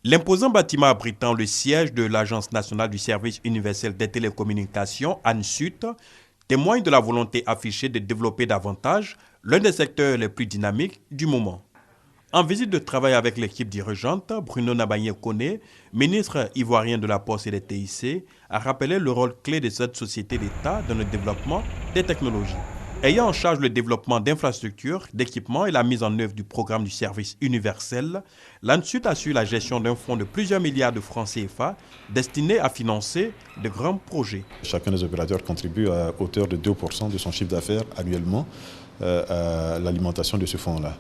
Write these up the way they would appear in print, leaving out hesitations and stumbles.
L'imposant bâtiment abritant le siège de l'Agence nationale du service universel des télécommunications, ANSUT, témoigne de la volonté affichée de développer davantage l'un des secteurs les plus dynamiques du moment. En visite de travail avec l'équipe dirigeante, Bruno Nabagné-Koné, ministre ivoirien de la Poste et des TIC, a rappelé le rôle clé de cette société d'État dans le développement des technologies. Ayant en charge le développement d'infrastructures, d'équipements et la mise en œuvre du programme du service universel, l'ANSUT assure la gestion d'un fonds de plusieurs milliards de francs CFA destiné à financer de grands projets. Chacun des opérateurs contribue à hauteur de 2% de son chiffre d'affaires annuellement à l'alimentation de ce fonds-là.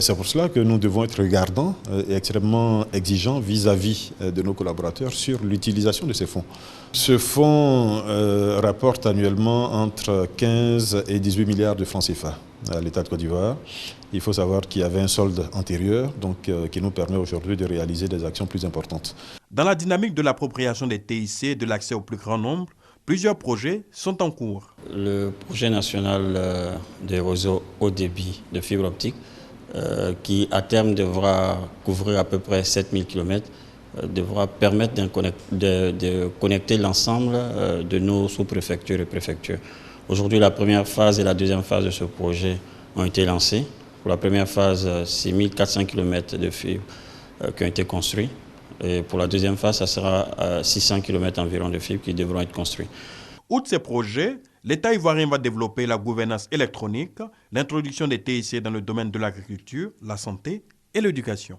C'est pour cela que nous devons être regardants et extrêmement exigeants vis-à-vis de nos collaborateurs sur l'utilisation de ces fonds. Ce fonds rapporte annuellement entre 15 et 18 milliards de francs CFA à l'État de Côte d'Ivoire. Il faut savoir qu'il y avait un solde antérieur qui nous permet aujourd'hui de réaliser des actions plus importantes. Dans la dynamique de l'appropriation des TIC et de l'accès au plus grand nombre, plusieurs projets sont en cours. Le projet national des réseaux haut débit de fibre optique, qui à terme devra couvrir à peu près 7000 km, devra permettre de connecter l'ensemble de nos sous-préfectures et préfectures. Aujourd'hui, la première phase et la deuxième phase de ce projet ont été lancées. Pour la première phase, c'est 1400 km de fibres qui ont été construits. Et pour la deuxième phase, ça sera 600 km environ de fibres qui devront être construits. Outre ces projets, l'État ivoirien va développer la gouvernance électronique, l'introduction des TIC dans le domaine de l'agriculture, la santé et l'éducation.